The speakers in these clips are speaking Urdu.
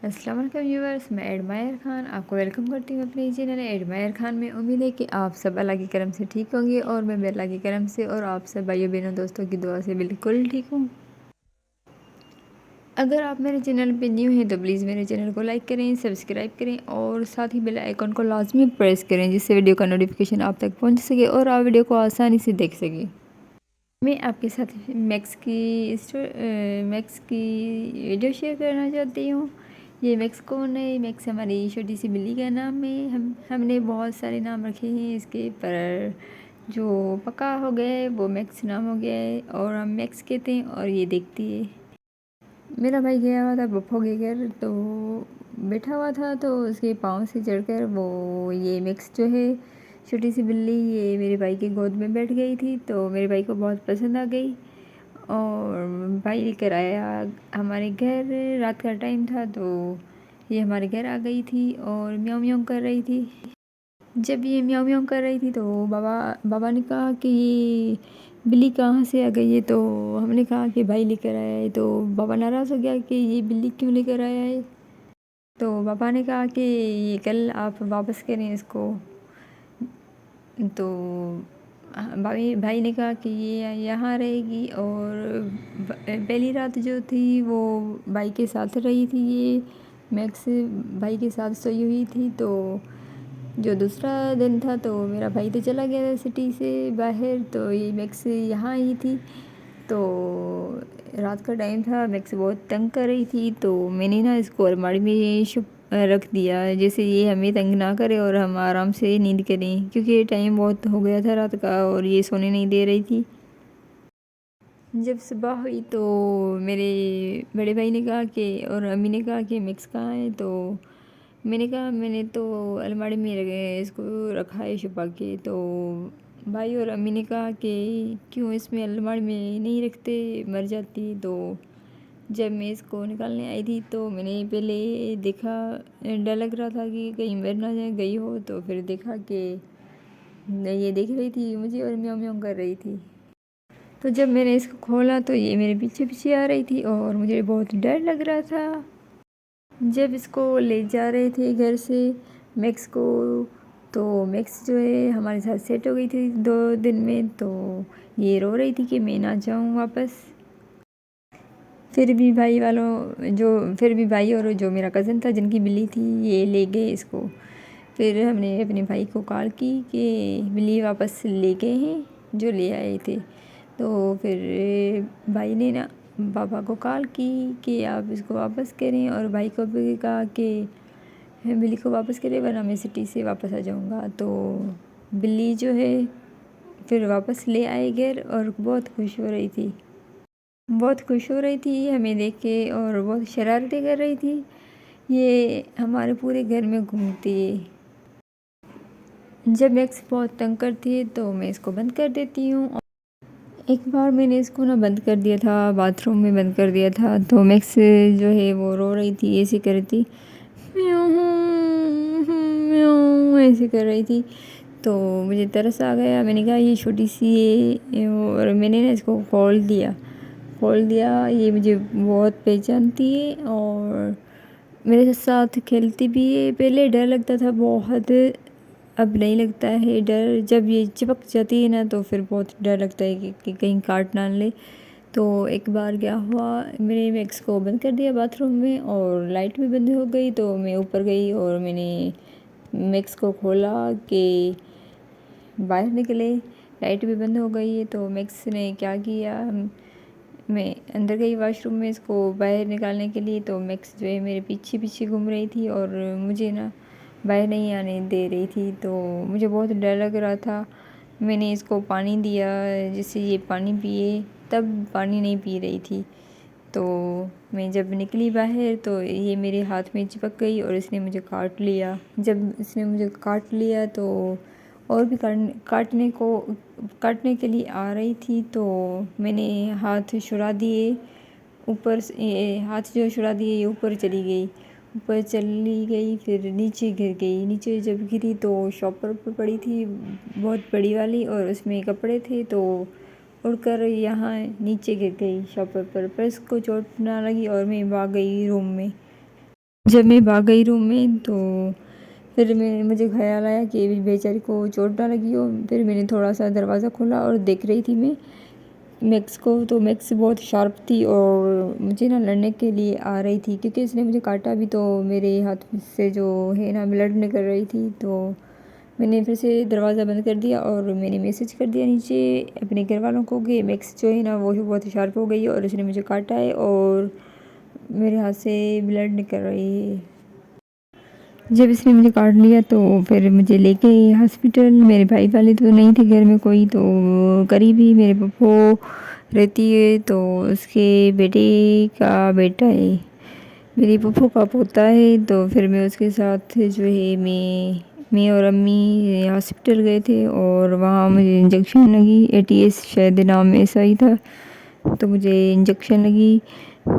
السلام علیکم ویورس، میں ایڈمائر خان آپ کو ویلکم کرتی ہوں اپنے چینل ایڈمائر خان میں۔ امید ہے کہ آپ سب اللہ کی کرم سے ٹھیک ہوں گے اور میں بھی اللہ کی کرم سے اور آپ سب بھائیوں بہنوں دوستوں کی دعا سے بالکل ٹھیک ہوں۔ اگر آپ میرے چینل پہ نیو ہیں تو پلیز میرے چینل کو لائک کریں، سبسکرائب کریں اور ساتھ ہی بیل آئیکن کو لازمی پریس کریں، جس سے ویڈیو کا نوٹیفیکیشن آپ تک پہنچ سکے اور آپ ویڈیو کو آسانی سے دیکھ سکیں۔ میں آپ کے ساتھ میکس کی ویڈیو شیئر کرنا چاہتی ہوں۔ یہ میکس کون ہے؟ میکس ہماری چھوٹی سی بلی کا نام ہے۔ ہم نے بہت سارے نام رکھے ہیں اس کے، پر جو پکا ہو گیا ہے وہ میکس نام ہو گیا ہے اور ہم میکس کہتے ہیں اور یہ دیکھتی ہے۔ میرا بھائی گیا ہوا تھا پپو کے گھر، تو بیٹھا ہوا تھا تو اس کے پاؤں سے چڑھ کر یہ میکس جو ہے چھوٹی سی بلی، یہ میرے بھائی کی گود میں بیٹھ گئی تھی، تو میرے بھائی کو بہت پسند آ گئی اور بھائی لے کر آیا ہمارے گھر۔ رات کا ٹائم تھا تو یہ ہمارے گھر آ گئی تھی اور میاؤں میاؤں کر رہی تھی۔ جب یہ میاؤں میاؤں کر رہی تھی تو بابا نے کہا کہ یہ بلی کہاں سے آ گئی ہے، تو ہم نے کہا کہ بھائی لے کر آیا ہے، تو بابا ناراض ہو گیا کہ یہ بلی کیوں لے کر آیا ہے۔ تو بابا نے کہا کہ یہ کل آپ واپس کریں اس کو، تو بھائی نے کہا کہ یہ یہاں رہے گی اور پہلی رات جو تھی وہ بھائی کے ساتھ رہی تھی۔ یہ میکس بھائی کے ساتھ سوئی ہوئی تھی، تو جو دوسرا دن تھا تو میرا بھائی تو چلا گیا تھا سٹی سے باہر، تو یہ میکس یہاں ہی تھی۔ تو رات کا ٹائم تھا، میکس بہت تنگ کر رہی تھی، تو میں نے اس کو الماری میں رکھ دیا جیسے یہ ہمیں تنگ نہ کرے اور ہم آرام سے نیند کریں، کیونکہ یہ ٹائم بہت ہو گیا تھا رات کا اور یہ سونے نہیں دے رہی تھی۔ جب صبح ہوئی تو میرے بڑے بھائی نے کہا کہ اور امی نے کہا کہ میکس کہاں ہے، تو میں نے کہا میں نے تو الماری میں اس کو رکھا ہے چھپا کے۔ تو بھائی اور امی نے کہا کہ کیوں اس میں الماری میں نہیں رکھتے، مر جاتی۔ تو جب میں اس کو نکالنے آئی تھی تو میں نے پہلے دیکھا، ڈر لگ رہا تھا کہ کہیں مر نہ گئی ہو، تو پھر دیکھا کہ یہ دیکھ رہی تھی مجھے اور میاؤں میاؤں کر رہی تھی۔ تو جب میں نے اس کو کھولا تو یہ میرے پیچھے پیچھے آ رہی تھی اور مجھے بہت ڈر لگ رہا تھا۔ جب اس کو لے جا رہے تھے گھر سے میکس کو، تو میکس جو ہے ہمارے ساتھ سیٹ ہو گئی تھی 2 دن میں، تو یہ رو رہی تھی کہ میں نہ جاؤں واپس۔ پھر بھی بھائی اور جو میرا کزن تھا جن کی بلی تھی یہ لے گئے اس کو۔ پھر ہم نے اپنے بھائی کو کال کی کہ بلی واپس لے گئے ہیں جو لے آئے تھے، تو پھر بھائی نے بابا کو کال کی کہ آپ اس کو واپس کریں، اور بھائی کو بھی کہا کہ بلی کو واپس کرے ورنہ میں سٹی سے واپس آ جاؤں گا۔ تو بلی جو ہے پھر واپس لے آئے گھر اور بہت خوش ہو رہی تھی ہمیں دیکھ کے اور بہت شرارتیں کر رہی تھی۔ یہ ہمارے پورے گھر میں گھومتی ہے۔ جب میکس بہت تنگ کرتی ہے تو میں اس کو بند کر دیتی ہوں۔ ایک بار میں نے اس کو بند کر دیا تھا، باتھ روم میں بند کر دیا تھا، تو میکس جو ہے وہ رو رہی تھی، ایسے کر رہی تھی میاؤں میاؤں ایسے کر رہی تھی، تو مجھے ترس آ گیا۔ میں نے کہا یہ چھوٹی سی ہے، اور میں نے اس کو کھول دیا۔ یہ مجھے بہت پہچانتی ہے اور میرے ساتھ کھیلتی بھی ہے۔ پہلے ڈر لگتا تھا بہت، اب نہیں لگتا ہے ڈر۔ جب یہ چپک جاتی ہے نا تو پھر بہت ڈر لگتا ہے کہ کہیں کاٹ نہ لے۔ تو ایک بار کیا ہوا، میں نے میکس کو بند کر دیا باتھ روم میں اور لائٹ بھی بند ہو گئی، تو میں اوپر گئی اور میں نے میکس کو کھولا کہ باہر نکلے، لائٹ بھی بند ہو گئی ہے۔ تو میکس نے کیا کیا، میں اندر گئی واش روم میں اس کو باہر نکالنے کے لیے، تو میکس جو ہے میرے پیچھے پیچھے گھوم رہی تھی اور مجھے باہر نہیں آنے دے رہی تھی، تو مجھے بہت ڈر لگ رہا تھا۔ میں نے اس کو پانی دیا جس سے یہ پانی پیے، تب پانی نہیں پی رہی تھی۔ تو میں جب نکلی باہر تو یہ میرے ہاتھ میں چپک گئی اور اس نے مجھے کاٹ لیا۔ جب اس نے مجھے کاٹ لیا تو اور بھی کاٹنے کے لیے آ رہی تھی، تو میں نے ہاتھ چھڑا دیے اوپر سے، ہاتھ جو چھڑا دیے یہ اوپر چلی گئی، پھر نیچے گر گئی۔ نیچے جب گری تو شاپر پر پڑی تھی بہت بڑی والی، اور اس میں کپڑے تھے، تو اڑ کر یہاں نیچے گر گئی شاپر پر اس کو چوٹ نہ لگی اور میں بھاگ گئی روم میں۔ جب میں بھاگ گئی روم میں تو پھر مجھے خیال آیا کہ بیچاری کو چوٹ نہ لگی ہو. پھر میں نے تھوڑا سا دروازہ کھولا اور دیکھ رہی تھی میں میکس کو. تو میکس بہت شارپ تھی اور مجھے نا لڑنے کے لیے آ رہی تھی کیونکہ اس نے مجھے کاٹا بھی. تو میرے ہاتھ سے جو ہے نا بلڈ نکل رہی تھی. تو میں نے پھر سے دروازہ بند کر دیا اور میں نے میسج کر دیا نیچے اپنے گھر والوں کو کہ میکس جو ہے نا وہ بہت شارپ ہو گئی ہے اور اس نے مجھے کاٹا ہے اور میرے ہاتھ سے بلڈ نکل رہی ہے. جب اس نے مجھے کاٹ لیا تو پھر مجھے لے کے ہاسپٹل. میرے بھائی والے تو نہیں تھے گھر میں کوئی. تو قریب ہی میرے پھپھو رہتی ہے تو اس کے بیٹے کا بیٹا ہے میری پھپھو کا پوتا ہے. تو پھر میں اس کے ساتھ جو ہے میں اور امی ہاسپٹل گئے تھے اور وہاں مجھے انجیکشن لگی. ATS شاید نام ایسا ہی تھا. تو مجھے انجیکشن لگی.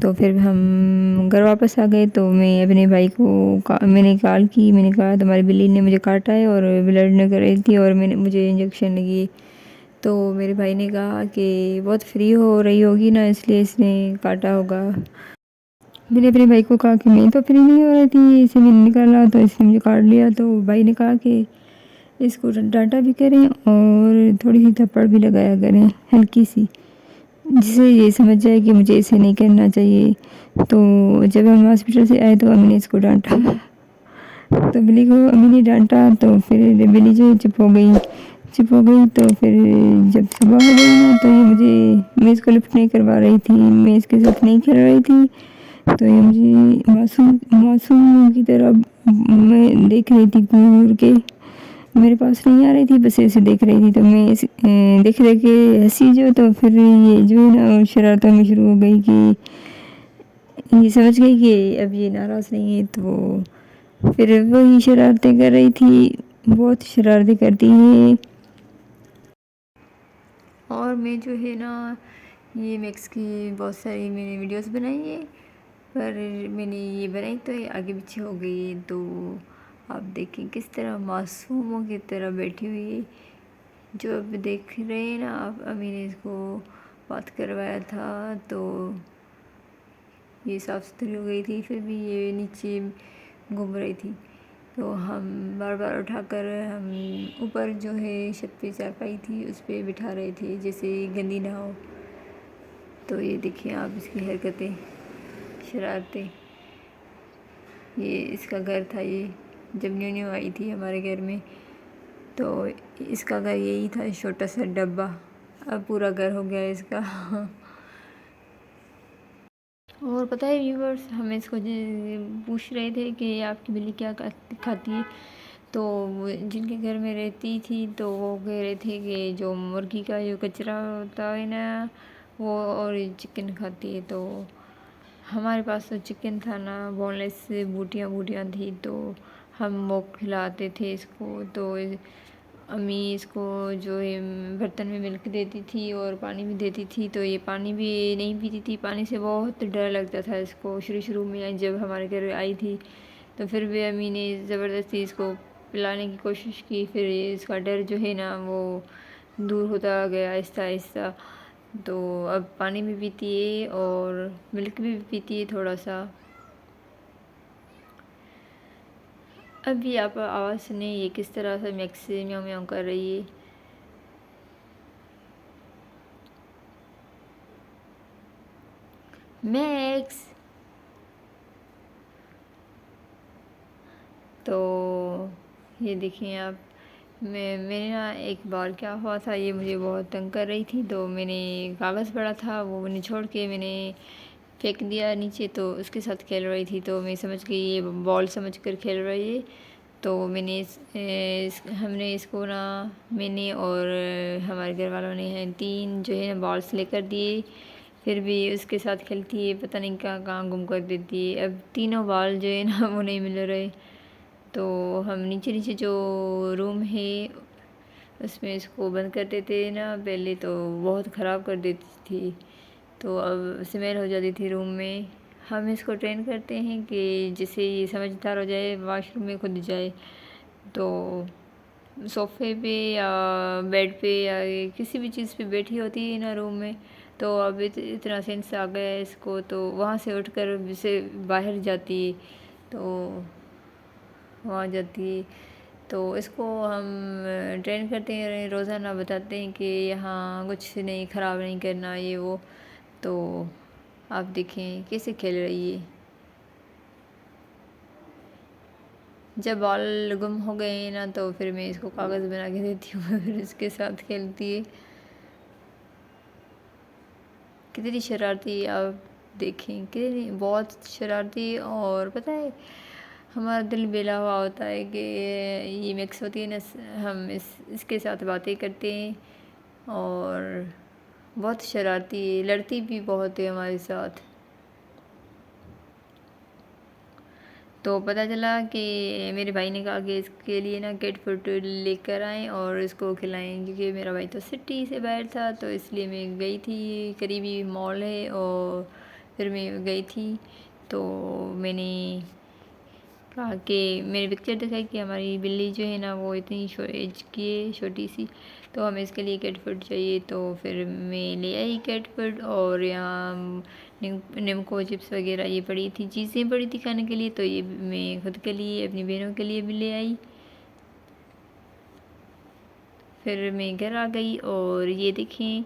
تو پھر ہم گھر واپس آ گئے. تو میں اپنے بھائی کو میں نے کال کی. میں نے کہا تمہاری بلی نے مجھے کاٹا ہے اور بلڈ نکل رہی تھی اور مجھے انجیکشن لگی. تو میرے بھائی نے کہا کہ بہت فری ہو رہی ہوگی نا اس لیے اس نے کاٹا ہوگا. میں نے اپنے بھائی کو کہا کہ میں تو فری نہیں ہو رہی تھی, اسے میں نے نکالا تو اس نے مجھے کاٹ لیا. تو بھائی نے کہا کہ اس کو ڈانٹا بھی کریں اور تھوڑی سی تھپڑ بھی لگایا کریں ہلکی سی, جس سے یہ سمجھ جائے کہ مجھے اسے نہیں کرنا چاہیے. تو جب ہم ہاسپٹل سے آئے تو امی نے اس کو ڈانٹا. تو بلی کو امی نے ڈانٹا تو پھر بلی جو چپ ہو گئی. تو پھر جب صبح ہو گئی نا تو یہ میں اس کو لفٹ نہیں کروا رہی تھی, میں اس کے ساتھ نہیں کھیل رہی تھی. تو یہ مجھے معصوم کی طرح میں دیکھ رہی تھی گھور کے, میرے پاس نہیں آ رہی تھی, بس ایسے دیکھ رہی تھی. تو میں دیکھ کے ہنسی جو. تو پھر یہ جو ہے نا شرارتوں میں شروع ہو گئی کہ یہ سمجھ گئی کہ اب یہ ناراض نہیں ہے. تو پھر وہی شرارتیں کر رہی تھی, بہت شرارتیں کرتی ہیں. اور میں جو ہے نا یہ میکس کی بہت ساری میں نے ویڈیوز بنائی ہے, پر میں نے یہ بنائی تو یہ آگے پیچھے ہو گئی. تو آپ دیکھیں کس طرح معصوموں کی طرح بیٹھی ہوئی ہے. جو اب دیکھ رہے ہیں نا آپ, امی نے اس کو بات کروایا تھا تو یہ صاف ستھری ہو گئی تھی. پھر بھی یہ نیچے گھوم رہی تھی. تو ہم بار بار اٹھا کر ہم اوپر جو ہے چھت پہ چارپائی تھی اس پہ بٹھا رہے تھے جیسے گندی نہ ہو. تو یہ دیکھیں آپ اس کی حرکتیں, شرارتیں. یہ اس کا گھر تھا, یہ جب نیو آئی تھی ہمارے گھر میں تو اس کا گھر یہی تھا, چھوٹا سا ڈبہ. اب پورا گھر ہو گیا اس کا. اور پتہ ہے ویورز, ہم اس کو پوچھ رہے تھے کہ آپ کی بلی کیا کھاتی ہے. تو جن کے گھر میں رہتی تھی تو وہ کہہ رہے تھے کہ جو مرغی کا جو کچرا ہوتا ہے نا وہ, اور چکن کھاتی ہے. تو ہمارے پاس تو چکن تھا نا, بون لیس بوٹیاں تھیں تو ہم وہ کھلاتے تھے اس کو. تو امی اس کو جو ہے برتن میں ملک دیتی تھی اور پانی بھی دیتی تھی. تو یہ پانی بھی نہیں پیتی تھی, پانی سے بہت ڈر لگتا تھا اس کو. شروع میں جب ہمارے گھر آئی تھی تو پھر بھی امی نے زبردستی اس کو پلانے کی کوشش کی. پھر اس کا ڈر جو ہے نا وہ دور ہوتا گیا آہستہ آہستہ. تو اب پانی بھی پیتی ہے اور ملک بھی پیتی ہے تھوڑا سا. اب بھی آپ آواز سنیں یہ کس طرح سے میکس سے میاؤں میاؤں کر رہی ہے. میکس. تو یہ دیکھیں آپ, میں نا ایک بار کیا ہوا تھا, یہ مجھے بہت تنگ کر رہی تھی. تو میں نے کاغذ پڑا تھا وہ نچوڑ کے میں نے پھینک دیا نیچے. تو اس کے ساتھ کھیل رہی تھی تو میں سمجھ گئی یہ بال سمجھ کر کھیل رہی ہے. تو ہم نے اس کو نا, میں نے اور ہمارے گھر والوں نے 3 جو ہے نا بالس لے کر دیے. پھر بھی اس کے ساتھ کھیلتی ہے, پتہ نہیں کہاں گم کر دیتی ہے. اب تینوں بال جو ہے نا وہ نہیں مل رہے. تو ہم نیچے جو روم ہے اس میں اس کو بند کر دیتے نا پہلے, تو بہت خراب کر دیتی تھی. تو اب اسمیل ہو جاتی تھی روم میں. ہم اس کو ٹرین کرتے ہیں کہ جسے یہ سمجھدار ہو جائے واش روم میں خود جائے. تو صوفے پہ یا بیڈ پہ یا کسی بھی چیز پہ بیٹھی ہوتی ہے نا روم میں, تو اب اتنا سینس آ گیا ہے اس کو. تو وہاں سے اٹھ کر اسے باہر جاتی ہے. تو وہاں جاتی ہے، تو اس کو ہم ٹرین کرتے ہیں، روزانہ بتاتے ہیں کہ یہاں کچھ نہیں خراب نہیں کرنا یہ وہ. تو آپ دیکھیں کیسے کھیل رہی ہے. جب بال گم ہو گئے ہیں نا تو پھر میں اس کو کاغذ بنا کے دیتی ہوں، پھر اس کے ساتھ کھیلتی ہے. کتنی شرارتی آپ دیکھیں، کتنی بہت شرارتی. اور پتہ ہے ہمارا دل بیلا ہوا ہوتا ہے کہ یہ مکس ہوتی ہے نا، ہم اس کے ساتھ باتیں کرتے ہیں. اور بہت شرارتی ہے، لڑتی بھی بہت ہے ہمارے ساتھ. تو پتہ چلا کہ میرے بھائی نے کہا کہ اس کے لیے نا کیٹ فوڈ لے کر آئیں اور اس کو کھلائیں، کیونکہ میرا بھائی تو سٹی سے باہر تھا، تو اس لیے میں گئی تھی. قریبی مال ہے اور پھر میں گئی تھی. تو میں نے کہا کہ میرے پکچر دکھائی کہ ہماری بلی جو ہے نا وہ اتنی ایج کی ہے، چھوٹی سی، تو ہمیں اس کے لیے کیٹ فوڈ چاہیے. تو پھر میں لے آئی کیٹ فوڈ. اور یہاں نمکو چپس وغیرہ یہ پڑی تھی، چیزیں پڑی تھی کھانے کے لیے، تو یہ میں خود کے لیے اپنی بہنوں کے لیے بھی لے آئی. پھر میں گھر آ گئی اور یہ دیکھیں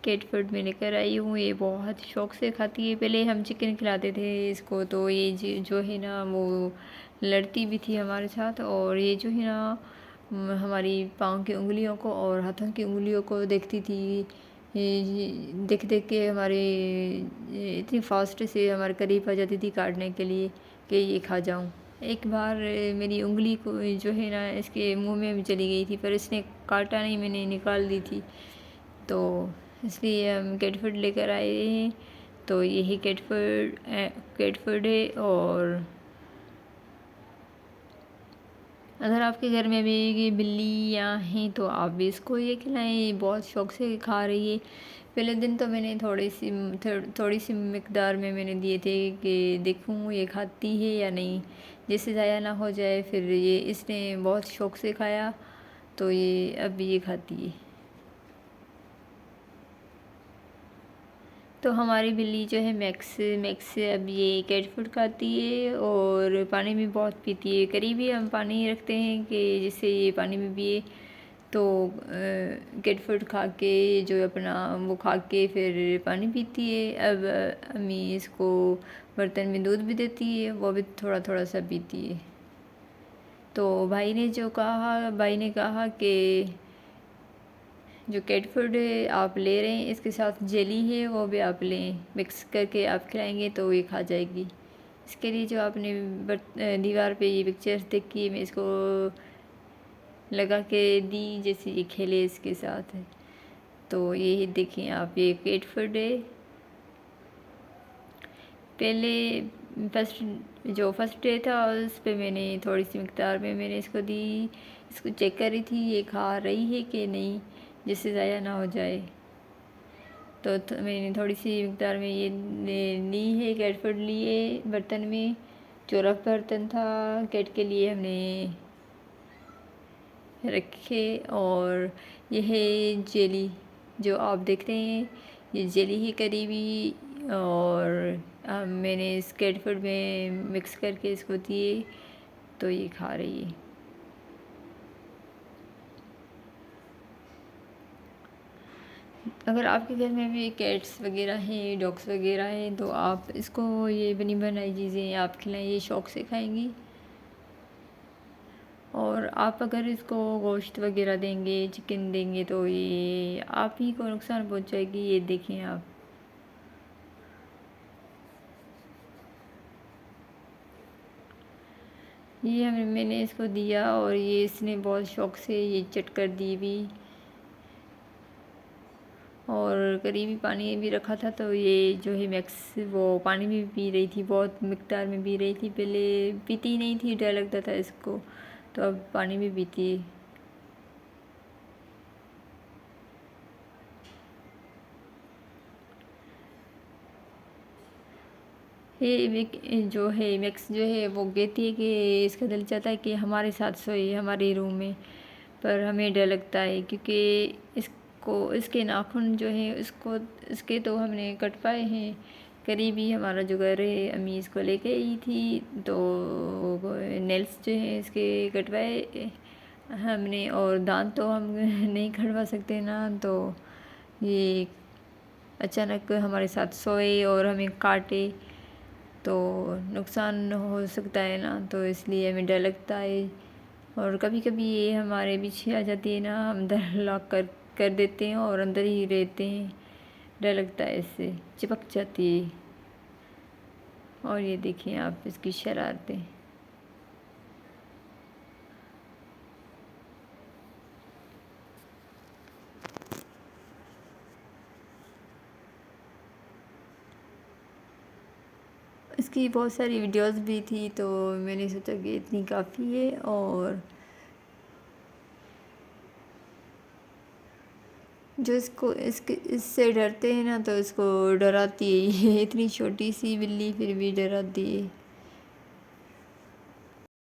کیٹ فوڈ میں لے کر آئی ہوں. یہ بہت شوق سے کھاتی ہے. پہلے ہم چکن کھلاتے تھے اس کو، تو یہ جو ہے نا وہ لڑتی بھی تھی ہمارے ساتھ. اور یہ جو ہے نا ہماری پاؤں کی انگلیوں کو اور ہاتھوں کی انگلیوں کو دیکھتی تھی، دیکھ دیکھ کے ہمارے اتنی فاسٹ سے ہمارے قریب آ جاتی تھی کاٹنے کے لیے کہ یہ کھا جاؤں. ایک بار میری انگلی کو جو ہے نا اس کے منہ میں بھی چلی گئی تھی، پر اس نے کاٹا نہیں، میں نے نکال دی تھی. تو اس لیے ہم کیٹ فوڈ لے کر آئے ہیں. تو یہی کیٹ فوڈ ہے. اور اگر آپ کے گھر میں بھی بلیاں ہیں تو آپ بھی اس کو یہ کھلائیں، بہت شوق سے کھا رہی ہے. پہلے دن تو میں نے تھوڑی سی مقدار میں نے دیے تھے کہ دیکھوں یہ کھاتی ہے یا نہیں، جس سے ضائع نہ ہو جائے. پھر یہ اس نے بہت شوق سے کھایا، تو یہ اب یہ کھاتی ہے. تو ہماری بلی جو ہے میکس اب یہ کیٹ فوڈ کھاتی ہے اور پانی بھی بہت پیتی ہے. قریب ہی ہم پانی رکھتے ہیں کہ جس سے یہ پانی بھی پیے. تو کیٹ فوڈ کھا کے جو اپنا وہ کھا کے پھر پانی پیتی ہے. اب امی اس کو برتن میں دودھ بھی دیتی ہے، وہ بھی تھوڑا تھوڑا سا پیتی ہے. تو بھائی نے کہا کہ جو کیٹ فوڈ آپ لے رہے ہیں اس کے ساتھ جیلی ہے وہ بھی آپ لیں، مکس کر کے آپ کھلائیں گے تو یہ کھا جائے گی. اس کے لیے جو آپ نے دیوار پہ یہ پکچر دیکھی، میں اس کو لگا کے دی جیسے یہ کھیلے اس کے ساتھ. تو یہ دیکھیں آپ، یہ کیٹ فوڈ ہے. پہلے فرسٹ ڈے تھا اس پہ میں نے تھوڑی سی مقدار میں نے اس کو دی. اس کو چیک کر رہی تھی یہ کھا رہی ہے کہ نہیں، جس سے ضائع نہ ہو جائے. تو میں نے تھوڑی سی مقدار میں یہ لی ہے، کیٹ فوڈ لیے برتن میں. جو رف برتن تھا کیٹ کے لیے ہم نے رکھے. اور یہ ہے جیلی جو آپ دیکھ رہے ہیں، یہ جیلی ہی قریبی. اور میں نے اس کیٹ فوڈ میں مکس کر کے اس کو دیے تو یہ کھا رہی ہے. اگر آپ کے گھر میں بھی کیٹس وغیرہ ہیں، ڈاگس وغیرہ ہیں، تو آپ اس کو یہ بنی بنائی چیزیں آپ کھلائیں، یہ شوق سے کھائیں گی. اور آپ اگر اس کو گوشت وغیرہ دیں گے، چکن دیں گے، تو یہ آپ ہی کو نقصان پہنچائے گی. یہ دیکھیں آپ، یہ میں نے اس کو دیا اور یہ اس نے بہت شوق سے یہ چٹ کر دی بھی. اور قریبی پانی بھی رکھا تھا، تو یہ جو ہے میکس وہ پانی بھی پی رہی تھی، بہت مقدار میں پی رہی تھی. پہلے پیتی نہیں تھی، ڈر لگتا تھا اس کو، تو اب پانی بھی پیتی ہے. یہ جو ہے میکس جو ہے وہ کہتی ہے کہ اس کا دل چاہتا ہے کہ ہمارے ساتھ سوئے ہمارے روم میں، پر ہمیں ڈر لگتا ہے کیونکہ اس کے ناخن جو ہیں اس کے تو ہم نے کٹ پائے ہیں. قریبی ہمارا جو گھر ہے امی اس کو لے کے آئی تھی، تو نیلس جو ہیں اس کے کٹوائے ہم نے، اور دانت تو ہم نہیں کھڑوا سکتے نا، تو یہ اچانک ہمارے ساتھ سوئے اور ہمیں کاٹے تو نقصان ہو سکتا ہے نا، تو اس لیے ہمیں ڈر لگتا ہے، اور کبھی کبھی یہ ہمارے پیچھے آ جاتی ہے نا، ہم در لاک کر دیتے ہیں اور اندر ہی رہتے ہیں، ڈر لگتا ہے، اس سے چپک جاتی ہے۔ اور یہ دیکھیں آپ اس کی شرارتیں۔ اس کی بہت ساری ویڈیوز بھی تھی، تو میں نے سوچا کہ اتنی کافی ہے، اور جو اس سے ڈرتے ہیں نا، تو اس کو ڈراتی ہے، یہ اتنی چھوٹی سی بلی پھر بھی ڈراتی ہے۔